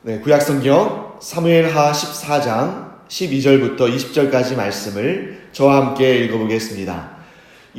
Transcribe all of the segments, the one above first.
네, 구약성경 사무엘하 14장 12절부터 20절까지 말씀을 저와 함께 읽어보겠습니다.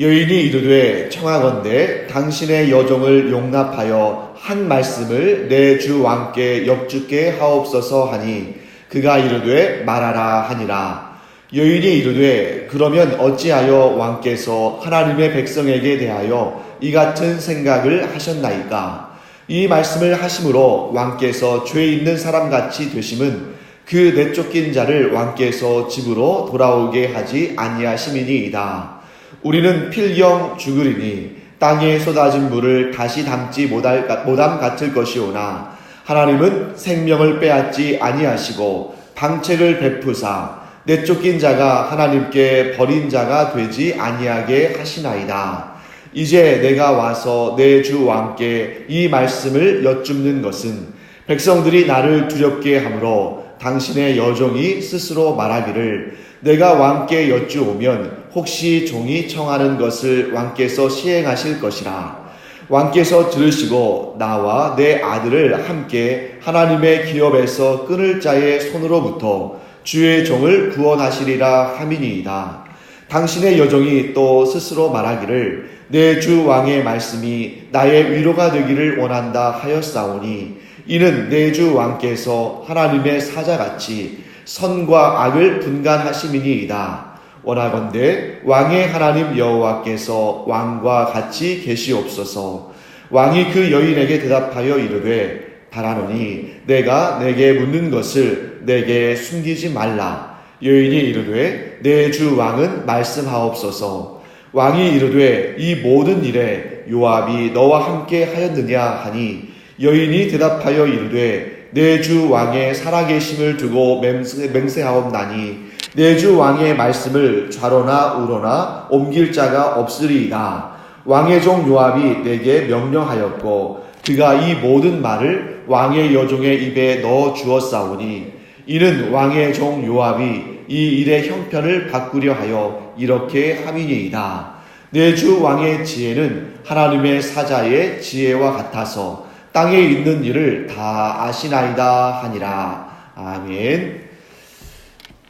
여인이 이르되 청하건대 당신의 여종을 용납하여 한 말씀을 내 주 왕께 여쭙게 하옵소서 하니 그가 이르되 말하라 하니라. 여인이 이르되 그러면 어찌하여 왕께서 하나님의 백성에게 대하여 이 같은 생각을 하셨나이까? 이 말씀을 하심으로 왕께서 죄 있는 사람같이 되심은 그 내쫓긴 자를 왕께서 집으로 돌아오게 하지 아니하심이니이다. 우리는 필경 죽으리니 땅에 쏟아진 물을 다시 담지 못함 같을 것이오나 하나님은 생명을 빼앗지 아니하시고 방책을 베푸사 내쫓긴 자가 하나님께 버린 자가 되지 아니하게 하시나이다. 이제 내가 와서 내 주 왕께 이 말씀을 여쭙는 것은 백성들이 나를 두렵게 하므로 당신의 여종이 스스로 말하기를 내가 왕께 여쭈오면 혹시 종이 청하는 것을 왕께서 시행하실 것이라. 왕께서 들으시고 나와 내 아들을 함께 하나님의 기업에서 끊을 자의 손으로부터 주의 종을 구원하시리라 함이니이다. 당신의 여종이 또 스스로 말하기를 내 주 왕의 말씀이 나의 위로가 되기를 원한다 하였사오니 이는 내 주 왕께서 하나님의 사자같이 선과 악을 분간하심이니이다. 원하건대 왕의 하나님 여호와께서 왕과 같이 계시옵소서. 왕이 그 여인에게 대답하여 이르되 바라노니 내가 내게 묻는 것을 내게 숨기지 말라. 여인이 이르되 내 주 왕은 말씀하옵소서. 왕이 이르되 이 모든 일에 요압이 너와 함께 하였느냐 하니 여인이 대답하여 이르되 내 주 왕의 살아계심을 두고 맹세하옵나니 내 주 왕의 말씀을 좌로나 우로나 옮길 자가 없으리이다. 왕의 종 요압이 내게 명령하였고 그가 이 모든 말을 왕의 여종의 입에 넣어 주었사오니 이는 왕의 종 요압이 이 일의 형편을 바꾸려 하여 이렇게 함이니이다. 내 주 왕의 지혜는 하나님의 사자의 지혜와 같아서 땅에 있는 일을 다 아시나이다 하니라. 아멘.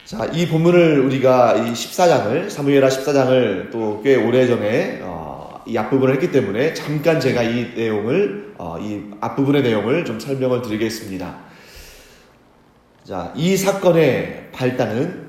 자, 이 본문을 우리가 이 14장을 사무엘하 14장을 또 꽤 오래전에 이 앞부분을 했기 때문에 잠깐 제가 이 내용을 이 앞부분의 내용을 좀 설명을 드리겠습니다. 자, 이 사건의 발단은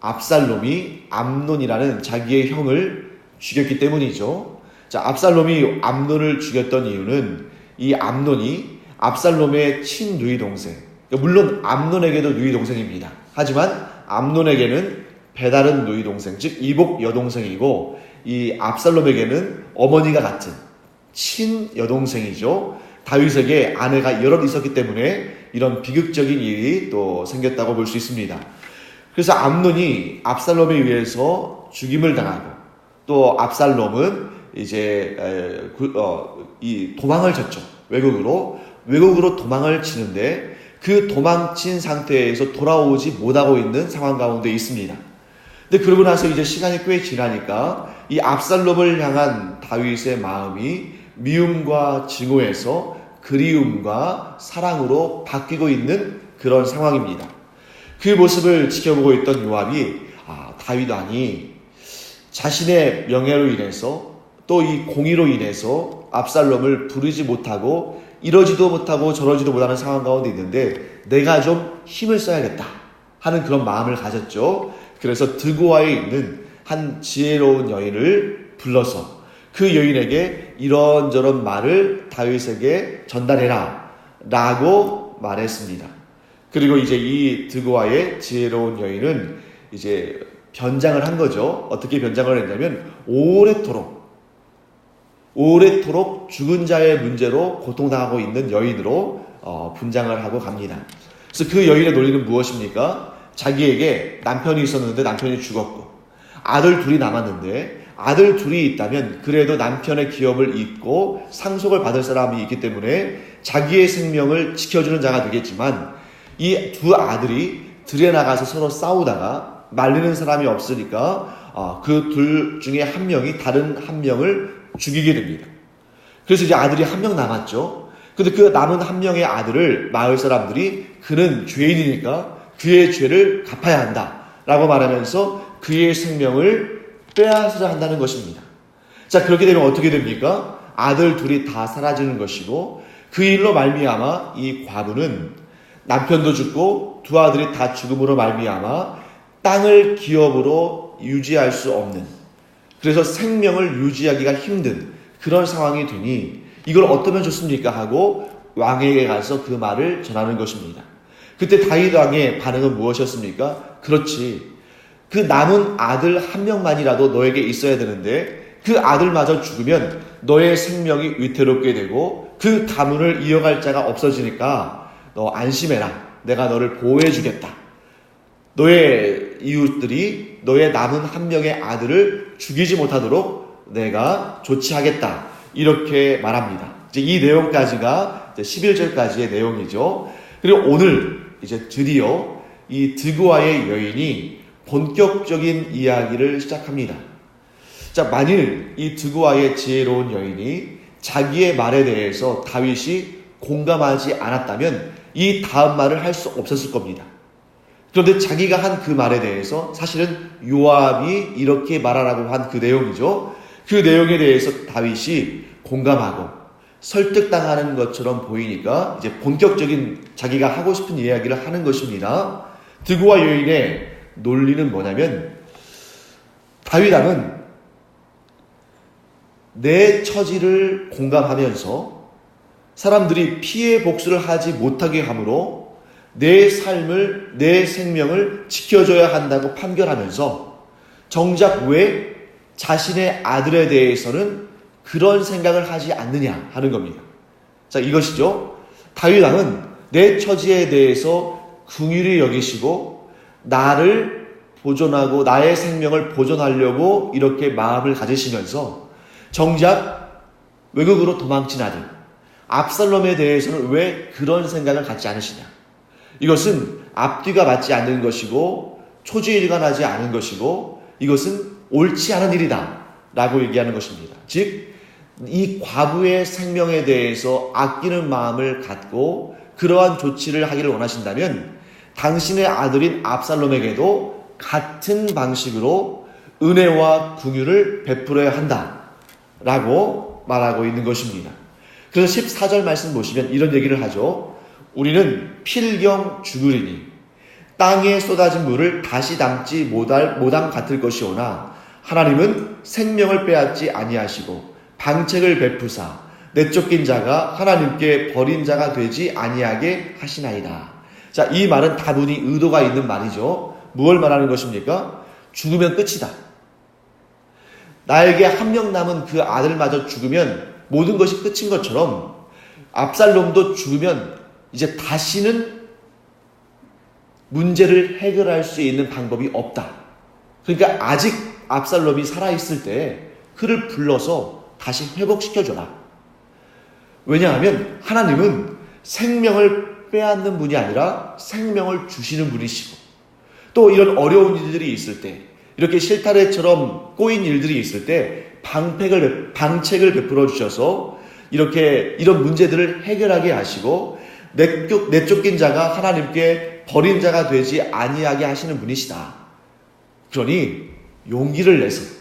압살롬이 암논이라는 자기의 형을 죽였기 때문이죠. 자, 압살롬이 암논을 죽였던 이유는 이 암논이 압살롬의 친누이 동생, 물론 암논에게도 누이 동생입니다. 하지만 암논에게는 배다른 누이 동생, 즉 이복 여동생이고 이 압살롬에게는 어머니가 같은 친 여동생이죠. 다윗에게 아내가 여럿 있었기 때문에 이런 비극적인 일이 또 생겼다고 볼 수 있습니다. 그래서 암논이 압살롬에 의해서 죽임을 당하고 또 압살롬은 이제 이 도망을 쳤죠. 외국으로 도망을 치는데 그 도망친 상태에서 돌아오지 못하고 있는 상황 가운데 있습니다. 근데 그러고 나서 이제 시간이 꽤 지나니까 이 압살롬을 향한 다윗의 마음이 미움과 증오에서 그리움과 사랑으로 바뀌고 있는 그런 상황입니다. 그 모습을 지켜보고 있던 요압이 다윗이 자신의 명예로 인해서 또 이 공의로 인해서 압살롬을 부르지 못하고 이러지도 못하고 저러지도 못하는 상황 가운데 있는데 내가 좀 힘을 써야겠다 하는 그런 마음을 가졌죠. 그래서 드고아에 있는 한 지혜로운 여인을 불러서 그 여인에게 이런저런 말을 다윗에게 전달해라 라고 말했습니다. 그리고 이제 이 드고아의 지혜로운 여인은 이제 변장을 한 거죠. 어떻게 변장을 했냐면 오래도록 죽은 자의 문제로 고통당하고 있는 여인으로 분장을 하고 갑니다. 그래서 그 여인의 논리는 무엇입니까? 자기에게 남편이 있었는데 남편이 죽었고 아들 둘이 남았는데 아들 둘이 있다면 그래도 남편의 기업을 잇고 상속을 받을 사람이 있기 때문에 자기의 생명을 지켜주는 자가 되겠지만 이 두 아들이 들에 나가서 서로 싸우다가 말리는 사람이 없으니까 그 둘 중에 다른 한 명을 죽이게 됩니다. 그래서 이제 아들이 한 명 남았죠. 근데 그 남은 한 명의 아들을 마을 사람들이 그는 죄인이니까 그의 죄를 갚아야 한다 라고 말하면서 그의 생명을 빼앗으려 한다는 것입니다. 자, 그렇게 되면 어떻게 됩니까? 아들 둘이 다 사라지는 것이고 그 일로 말미암아 이 과부는 남편도 죽고 두 아들이 다 죽음으로 말미암아 땅을 기업으로 유지할 수 없는, 그래서 생명을 유지하기가 힘든 그런 상황이 되니 이걸 어떠면 좋습니까? 하고 왕에게 가서 그 말을 전하는 것입니다. 그때 다윗 왕의 반응은 무엇이었습니까? 그렇지, 그 남은 아들 한 명만이라도 너에게 있어야 되는데 그 아들마저 죽으면 너의 생명이 위태롭게 되고 그 가문을 이어갈 자가 없어지니까 너 안심해라. 내가 너를 보호해 주겠다. 너의 이웃들이 너의 남은 한 명의 아들을 죽이지 못하도록 내가 조치하겠다. 이렇게 말합니다. 이제 이 내용까지가 11절까지의 내용이죠. 그리고 오늘 이제 드디어 이 드고아의 여인이 본격적인 이야기를 시작합니다. 자, 만일 이 드고아의 지혜로운 여인이 자기의 말에 대해서 다윗이 공감하지 않았다면 이 다음 말을 할 수 없었을 겁니다. 그런데 자기가 한 그 말에 대해서 사실은 요압이 이렇게 말하라고 한 그 내용이죠. 그 내용에 대해서 다윗이 공감하고 설득당하는 것처럼 보이니까 이제 본격적인 자기가 하고 싶은 이야기를 하는 것입니다. 드고아 여인의 논리는 뭐냐면 다윗 왕은 내 처지를 공감하면서 사람들이 피해 복수를 하지 못하게 함으로 내 삶을, 내 생명을 지켜줘야 한다고 판결하면서 정작 왜 자신의 아들에 대해서는 그런 생각을 하지 않느냐 하는 겁니다. 자, 이것이죠. 다윗 왕은 내 처지에 대해서 긍휼히 여기시고 나를 보존하고 나의 생명을 보존하려고 이렇게 마음을 가지시면서 정작 외국으로 도망친 아들 압살롬에 대해서는 왜 그런 생각을 갖지 않으시냐. 이것은 앞뒤가 맞지 않는 것이고 초지일관하지 않은 것이고 이것은 옳지 않은 일이다 라고 얘기하는 것입니다. 즉 이 과부의 생명에 대해서 아끼는 마음을 갖고 그러한 조치를 하기를 원하신다면 당신의 아들인 압살롬에게도 같은 방식으로 은혜와 긍휼을 베풀어야 한다 라고 말하고 있는 것입니다. 그래서 14절 말씀 보시면 이런 얘기를 하죠. 우리는 필경 죽으리니 땅에 쏟아진 물을 다시 담지 못함 같을 것이오나 하나님은 생명을 빼앗지 아니하시고 방책을 베푸사 내쫓긴 자가 하나님께 버린 자가 되지 아니하게 하시나이다. 자, 이 말은 다분히 의도가 있는 말이죠. 무엇을 말하는 것입니까? 죽으면 끝이다. 나에게 한 명 남은 그 아들마저 죽으면 모든 것이 끝인 것처럼 압살롬도 죽으면 이제 다시는 문제를 해결할 수 있는 방법이 없다. 그러니까 아직 압살롬이 살아있을 때 그를 불러서 다시 회복시켜줘라. 왜냐하면 하나님은 생명을 빼앗는 분이 아니라 생명을 주시는 분이시고 또 이런 어려운 일들이 있을 때 이렇게 실타래처럼 꼬인 일들이 있을 때 방책을 베풀어 주셔서 이렇게 이런 문제들을 해결하게 하시고 내쫓긴 자가 하나님께 버린 자가 되지 아니하게 하시는 분이시다. 그러니 용기를 내서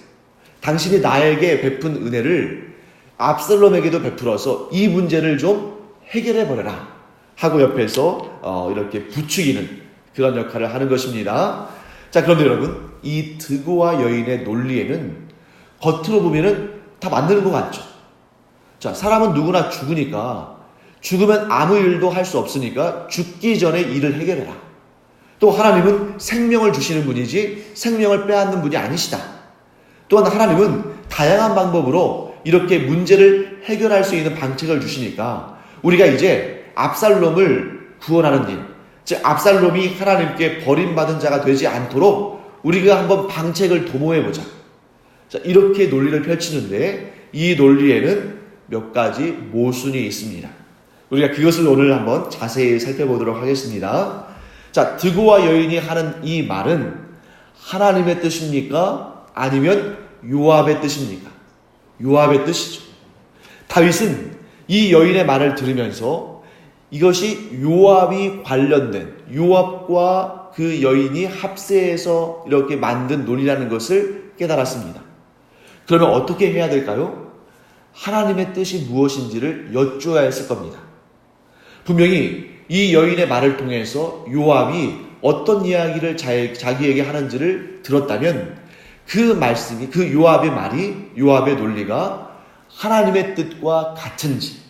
당신이 나에게 베푼 은혜를 압살롬에게도 베풀어서 이 문제를 좀 해결해 버려라 하고 옆에서 이렇게 부추기는 그런 역할을 하는 것입니다. 자, 그런데 여러분, 이 드고아 여인의 논리에는 겉으로 보면은 다 맞는 것 같죠. 자, 사람은 누구나 죽으니까 죽으면 아무 일도 할 수 없으니까 죽기 전에 일을 해결해라. 또 하나님은 생명을 주시는 분이지 생명을 빼앗는 분이 아니시다. 또한 하나님은 다양한 방법으로 이렇게 문제를 해결할 수 있는 방책을 주시니까 우리가 이제 압살롬을 구원하는 일, 즉 압살롬이 하나님께 버림받은 자가 되지 않도록 우리가 한번 방책을 도모해보자. 자, 이렇게 논리를 펼치는데 이 논리에는 몇 가지 모순이 있습니다. 우리가 그것을 오늘 한번 자세히 살펴보도록 하겠습니다. 자, 드고아 여인이 하는 이 말은 하나님의 뜻입니까? 아니면 요압의 뜻입니까? 요압의 뜻이죠. 다윗은 이 여인의 말을 들으면서 이것이 요압이 관련된, 요압과 그 여인이 합세해서 이렇게 만든 논이라는 것을 깨달았습니다. 그러면 어떻게 해야 될까요? 하나님의 뜻이 무엇인지를 여쭈어야 했을 겁니다. 분명히 이 여인의 말을 통해서 요압이 어떤 이야기를 자기에게 하는지를 들었다면 그 말씀이, 그 요압의 말이, 요압의 논리가 하나님의 뜻과 같은지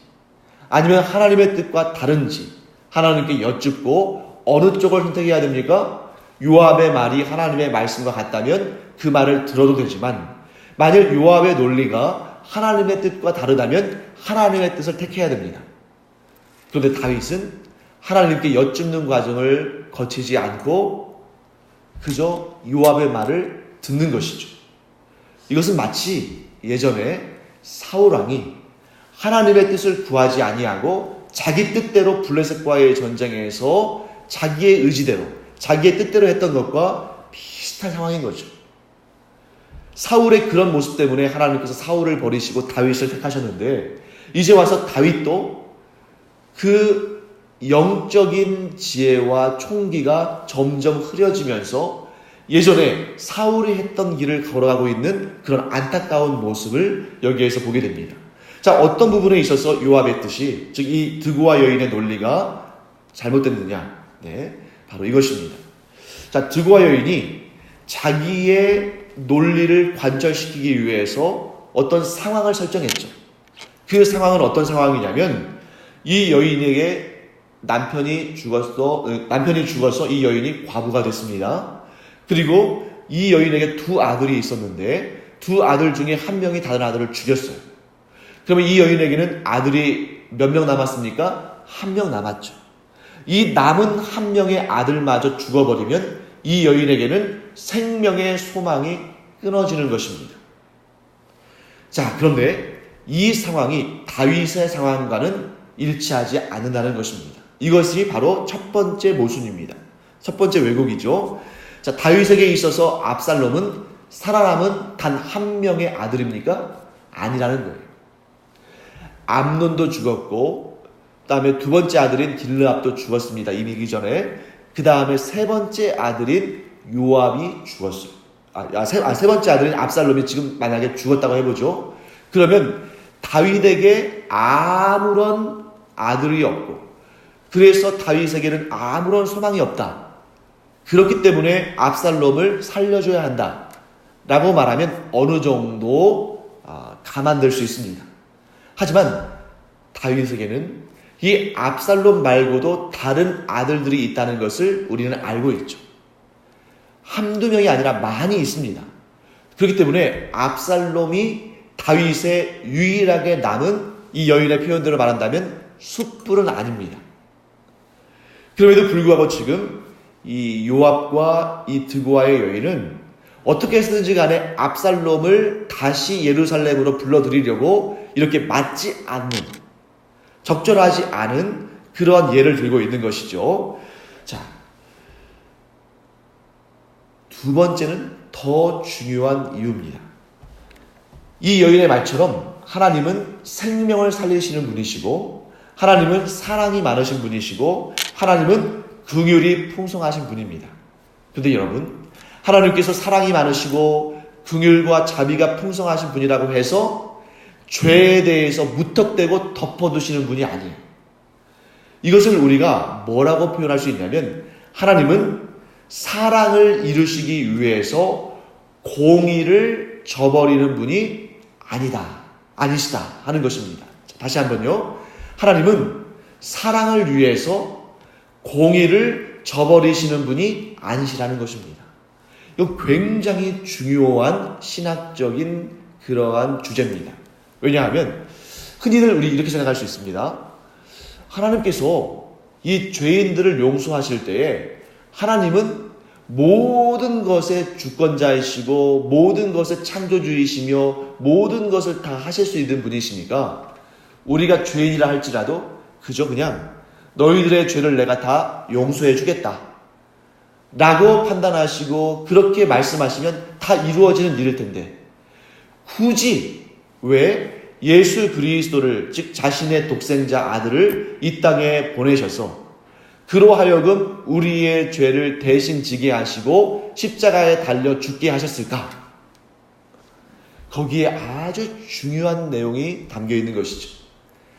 아니면 하나님의 뜻과 다른지 하나님께 여쭙고 어느 쪽을 선택해야 됩니까? 요압의 말이 하나님의 말씀과 같다면 그 말을 들어도 되지만 만일 요압의 논리가 하나님의 뜻과 다르다면 하나님의 뜻을 택해야 됩니다. 그런데 다윗은 하나님께 여쭙는 과정을 거치지 않고 그저 요압의 말을 듣는 것이죠. 이것은 마치 예전에 사울왕이 하나님의 뜻을 구하지 아니하고 자기 뜻대로 블레셋과의 전쟁에서 자기의 의지대로, 자기의 뜻대로 했던 것과 비슷한 상황인 거죠. 사울의 그런 모습 때문에 하나님께서 사울을 버리시고 다윗을 택하셨는데 이제 와서 다윗도 그 영적인 지혜와 총기가 점점 흐려지면서 예전에 사울이 했던 길을 걸어가고 있는 그런 안타까운 모습을 여기에서 보게 됩니다. 자, 어떤 부분에 있어서 요압의 뜻이, 즉 이 드고와 여인의 논리가 잘못됐느냐? 네, 바로 이것입니다. 자, 드고와 여인이 자기의 논리를 관철시키기 위해서 어떤 상황을 설정했죠. 그 상황은 어떤 상황이냐면 이 여인에게 남편이 죽어서 이 여인이 과부가 됐습니다. 그리고 이 여인에게 두 아들이 있었는데 두 아들 중에 한 명이 다른 아들을 죽였어요. 그러면 이 여인에게는 아들이 몇 명 남았습니까? 한 명 남았죠. 이 남은 한 명의 아들마저 죽어버리면 이 여인에게는 생명의 소망이 끊어지는 것입니다. 자, 그런데 이 상황이 다윗의 상황과는 일치하지 않는다는 것입니다. 이것이 바로 첫 번째 모순입니다. 첫 번째 왜곡이죠. 자, 다윗에게 있어서 압살롬은 살아남은 단 한 명의 아들입니까? 아니라는 거예요. 암논도 죽었고 그 다음에 두 번째 아들인 길르압도 죽었습니다. 이미 그 전에. 그 다음에 세 번째 아들인 요압이 죽었어요. 세 번째 아들인 압살롬이 지금 만약에 죽었다고 해보죠. 그러면 다윗에게 아무런 아들이 없고 그래서 다윗에게는 아무런 소망이 없다. 그렇기 때문에 압살롬을 살려줘야 한다 라고 말하면 어느 정도 감안될 수 있습니다. 하지만 다윗에게는 이 압살롬 말고도 다른 아들들이 있다는 것을 우리는 알고 있죠. 한두 명이 아니라 많이 있습니다. 그렇기 때문에 압살롬이 다윗의 유일하게 남은 이 여인의 표현대로 말한다면 숯불은 아닙니다. 그럼에도 불구하고 지금 이 요압과 이 드고아의 여인은 어떻게 해서든지 간에 압살롬을 다시 예루살렘으로 불러들이려고 이렇게 맞지 않는, 적절하지 않은 그러한 예를 들고 있는 것이죠. 자, 두 번째는 더 중요한 이유입니다. 이 여인의 말처럼 하나님은 생명을 살리시는 분이시고 하나님은 사랑이 많으신 분이시고 하나님은 긍휼이 풍성하신 분입니다. 그런데 여러분, 하나님께서 사랑이 많으시고 긍휼과 자비가 풍성하신 분이라고 해서 죄에 대해서 무턱대고 덮어두시는 분이 아니에요. 이것을 우리가 뭐라고 표현할 수 있냐면 하나님은 사랑을 이루시기 위해서 공의를 저버리는 분이 아니시다 하는 것입니다. 다시 한번요. 하나님은 사랑을 위해서 공의를 저버리시는 분이 아니시라는 것입니다. 이거 굉장히 중요한 신학적인 그러한 주제입니다. 왜냐하면 흔히들 우리 이렇게 생각할 수 있습니다. 하나님께서 이 죄인들을 용서하실 때에 하나님은 모든 것의 주권자이시고 모든 것의 창조주이시며 모든 것을 다 하실 수 있는 분이시니까 우리가 죄인이라 할지라도 그저 그냥 너희들의 죄를 내가 다 용서해 주겠다 라고 판단하시고 그렇게 말씀하시면 다 이루어지는 일일 텐데 굳이 왜 예수 그리스도를, 즉 자신의 독생자 아들을 이 땅에 보내셔서 그로 하여금 우리의 죄를 대신 지게 하시고 십자가에 달려 죽게 하셨을까? 거기에 아주 중요한 내용이 담겨 있는 것이죠.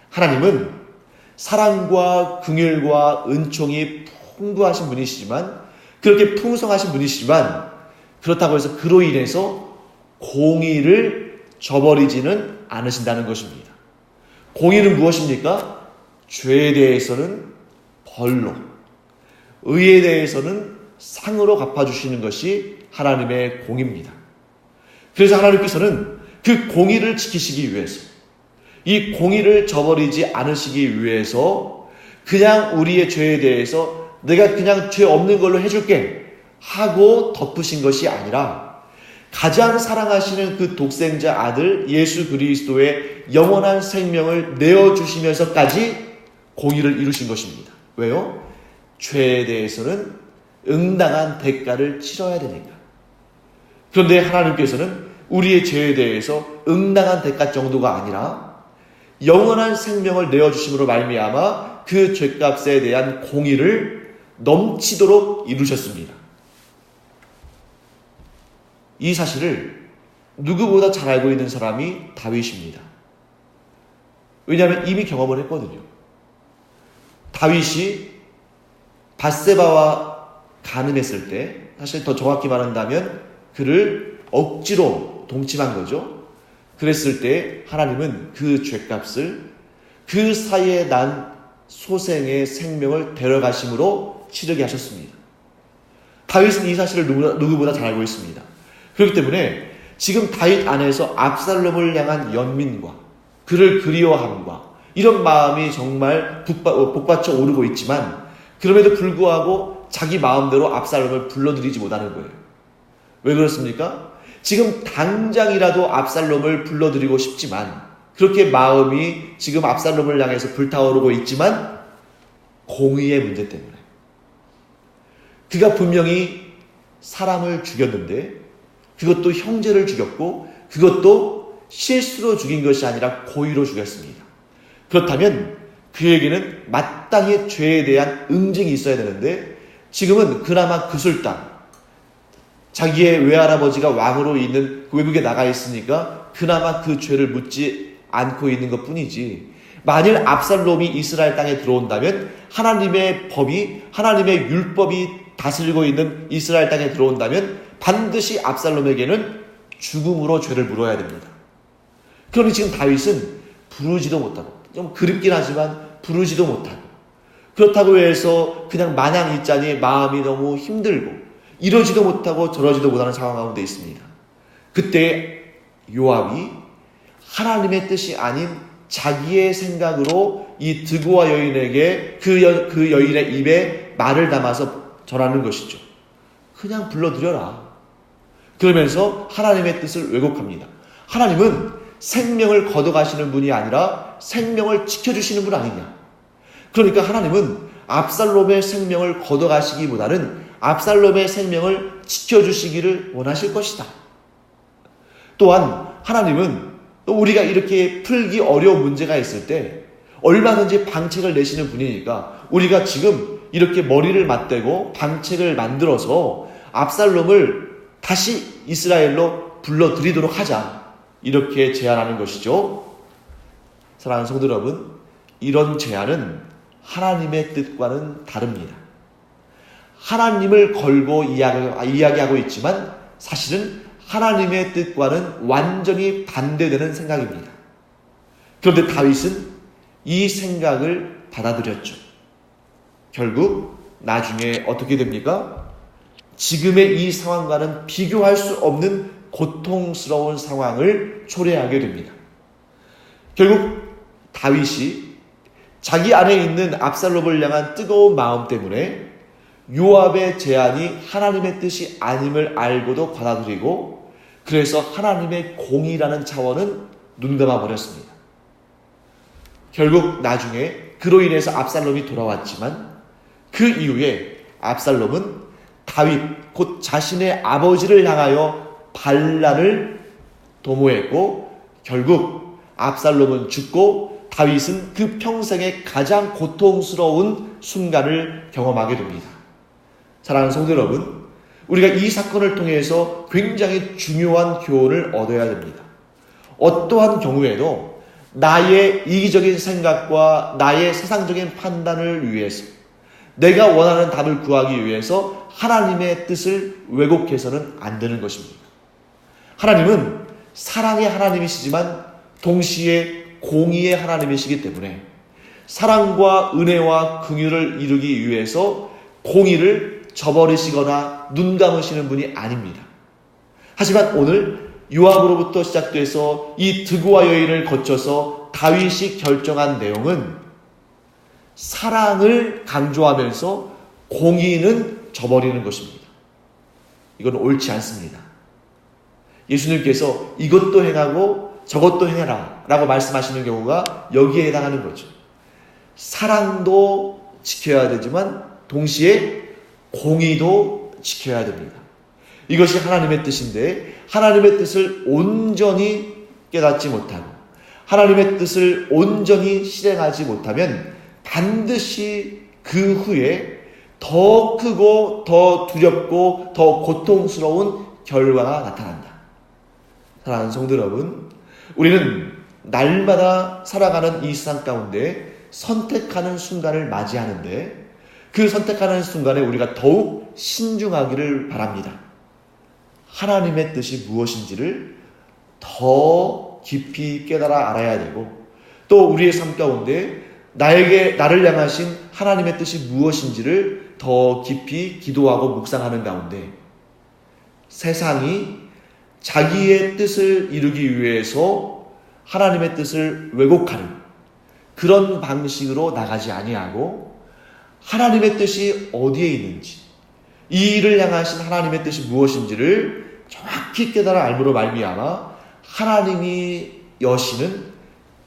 하나님은 사랑과 긍휼과 은총이 풍부하신 분이시지만, 그렇게 풍성하신 분이시지만, 그렇다고 해서 그로 인해서 공의를 저버리지는 않으신다는 것입니다. 공의는 무엇입니까? 죄에 대해서는 벌로, 의에 대해서는 상으로 갚아주시는 것이 하나님의 공의입니다. 그래서 하나님께서는 그 공의를 지키시기 위해서, 이 공의를 저버리지 않으시기 위해서 그냥 우리의 죄에 대해서 내가 그냥 죄 없는 걸로 해줄게 하고 덮으신 것이 아니라, 가장 사랑하시는 그 독생자 아들 예수 그리스도의 영원한 생명을 내어주시면서까지 공의를 이루신 것입니다. 왜요? 죄에 대해서는 응당한 대가를 치러야 되니까. 그런데 하나님께서는 우리의 죄에 대해서 응당한 대가 정도가 아니라 영원한 생명을 내어주심으로 말미암아 그 죄값에 대한 공의를 넘치도록 이루셨습니다. 이 사실을 누구보다 잘 알고 있는 사람이 다윗입니다. 왜냐하면 이미 경험을 했거든요. 다윗이 밧세바와 간음했을 때, 사실 더 정확히 말한다면 그를 억지로 동침한 거죠. 그랬을 때 하나님은 그 죄값을 그 사이에 난 소생의 생명을 데려가심으로 치르게 하셨습니다. 다윗은 이 사실을 누구보다 잘 알고 있습니다. 그렇기 때문에 지금 다윗 안에서 압살롬을 향한 연민과 그를 그리워함과 이런 마음이 정말 복받쳐 오르고 있지만, 그럼에도 불구하고 자기 마음대로 압살롬을 불러들이지 못하는 거예요. 왜 그렇습니까? 지금 당장이라도 압살롬을 불러들이고 싶지만, 그렇게 마음이 지금 압살롬을 향해서 불타오르고 있지만, 공의의 문제 때문에. 그가 분명히 사람을 죽였는데 그것도 형제를 죽였고, 그것도 실수로 죽인 것이 아니라 고의로 죽였습니다. 그렇다면 그에게는 마땅히 죄에 대한 응징이 있어야 되는데, 지금은 그나마 구슬당, 자기의 외할아버지가 왕으로 있는 외국에 나가 있으니까 그나마 그 죄를 묻지 않고 있는 것 뿐이지, 만일 압살롬이 이스라엘 땅에 들어온다면, 하나님의 법이, 하나님의 율법이 다스리고 있는 이스라엘 땅에 들어온다면 반드시 압살롬에게는 죽음으로 죄를 물어야 됩니다. 그러니 지금 다윗은 부르지도 못하고, 좀 그립긴 하지만 부르지도 못하고, 그렇다고 해서 그냥 마냥 있자니 마음이 너무 힘들고 이러지도 못하고 저러지도 못하는 상황 가운데 있습니다. 그때 요압이 하나님의 뜻이 아닌 자기의 생각으로 이 드고아 여인에게 그 여인의 입에 말을 담아서 전하는 것이죠. 그냥 불러들여라. 그러면서 하나님의 뜻을 왜곡합니다. 하나님은 생명을 걷어가시는 분이 아니라 생명을 지켜주시는 분 아니냐. 그러니까 하나님은 압살롬의 생명을 걷어가시기보다는 압살롬의 생명을 지켜주시기를 원하실 것이다. 또한 하나님은 우리가 이렇게 풀기 어려운 문제가 있을 때 얼마든지 방책을 내시는 분이니까, 우리가 지금 이렇게 머리를 맞대고 방책을 만들어서 압살롬을 다시 이스라엘로 불러들이도록 하자, 이렇게 제안하는 것이죠. 사랑하는 성도 여러분, 이런 제안은 하나님의 뜻과는 다릅니다. 하나님을 걸고 이야기하고 있지만 사실은 하나님의 뜻과는 완전히 반대되는 생각입니다. 그런데 다윗은 이 생각을 받아들였죠. 결국 나중에 어떻게 됩니까? 지금의 이 상황과는 비교할 수 없는 고통스러운 상황을 초래하게 됩니다. 결국 다윗이 자기 안에 있는 압살롬을 향한 뜨거운 마음 때문에 요압의 제안이 하나님의 뜻이 아님을 알고도 받아들이고, 그래서 하나님의 공의라는 차원은 눈감아 버렸습니다. 결국 나중에 그로 인해서 압살롬이 돌아왔지만, 그 이후에 압살롬은 다윗 곧 자신의 아버지를 향하여 반란을 도모했고, 결국 압살롬은 죽고 다윗은 그 평생의 가장 고통스러운 순간을 경험하게 됩니다. 사랑하는 성도 여러분, 우리가 이 사건을 통해서 굉장히 중요한 교훈을 얻어야 됩니다. 어떠한 경우에도 나의 이기적인 생각과 나의 세상적인 판단을 위해서, 내가 원하는 답을 구하기 위해서 하나님의 뜻을 왜곡해서는 안 되는 것입니다. 하나님은 사랑의 하나님이시지만 동시에 공의의 하나님이시기 때문에 사랑과 은혜와 긍휼을 이루기 위해서 공의를 저버리시거나 눈 감으시는 분이 아닙니다. 하지만 오늘 요압으로부터 시작돼서 이 드고와 여인을 거쳐서 다윗이 결정한 내용은 사랑을 강조하면서 공의는 저버리는 것입니다. 이건 옳지 않습니다. 예수님께서 이것도 행하고 저것도 행해라 라고 말씀하시는 경우가 여기에 해당하는 거죠. 사랑도 지켜야 되지만 동시에 공의도 지켜야 됩니다. 이것이 하나님의 뜻인데 하나님의 뜻을 온전히 깨닫지 못하고 하나님의 뜻을 온전히 실행하지 못하면 반드시 그 후에 더 크고 더 두렵고 더 고통스러운 결과가 나타난다. 사랑하는 성도 여러분, 우리는 날마다 살아가는 이 세상 가운데 선택하는 순간을 맞이하는데 그 선택하는 순간에 우리가 더욱 신중하기를 바랍니다. 하나님의 뜻이 무엇인지를 더 깊이 깨달아 알아야 되고 또 우리의 삶 가운데 나를 향하신 하나님의 뜻이 무엇인지를 더 깊이 기도하고 묵상하는 가운데 세상이 자기의 뜻을 이루기 위해서 하나님의 뜻을 왜곡하는 그런 방식으로 나가지 아니하고 하나님의 뜻이 어디에 있는지 이 일을 향하신 하나님의 뜻이 무엇인지를 정확히 깨달아 알므로 말미암아 하나님이 여시는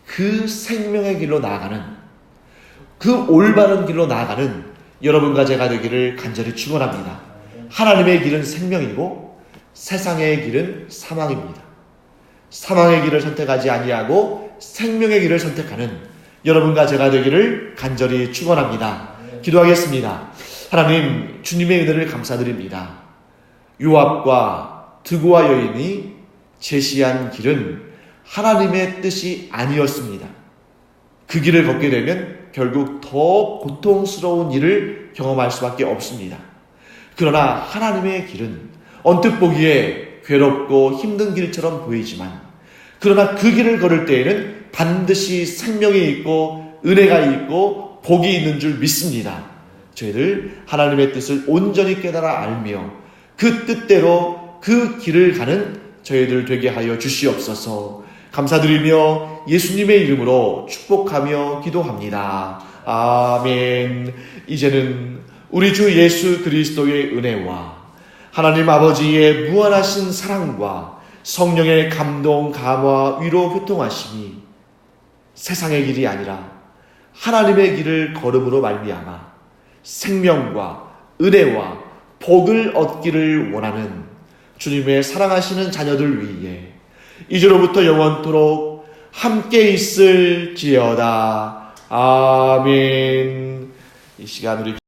그 생명의 길로 나아가는 그 올바른 길로 나아가는 여러분과 제가 되기를 간절히 축원합니다. 하나님의 길은 생명이고 세상의 길은 사망입니다. 사망의 길을 선택하지 아니하고 생명의 길을 선택하는 여러분과 제가 되기를 간절히 축원합니다. 기도하겠습니다. 하나님, 주님의 은혜를 감사드립니다. 요압과 드고와 여인이 제시한 길은 하나님의 뜻이 아니었습니다. 그 길을 걷게 되면 결국 더 고통스러운 일을 경험할 수밖에 없습니다. 그러나 하나님의 길은 언뜻 보기에 괴롭고 힘든 길처럼 보이지만 그러나 그 길을 걸을 때에는 반드시 생명이 있고 은혜가 있고 복이 있는 줄 믿습니다. 저희들 하나님의 뜻을 온전히 깨달아 알며 그 뜻대로 그 길을 가는 저희들 되게 하여 주시옵소서. 감사드리며 예수님의 이름으로 축복하며 기도합니다. 아멘. 이제는 우리 주 예수 그리스도의 은혜와 하나님 아버지의 무한하신 사랑과 성령의 감동, 감화, 위로, 교통하심이 세상의 길이 아니라 하나님의 길을 걸음으로 말미암아 생명과 은혜와 복을 얻기를 원하는 주님의 사랑하시는 자녀들 위해 이제로부터 영원토록 함께 있을지어다. 아멘. 이 시간 우리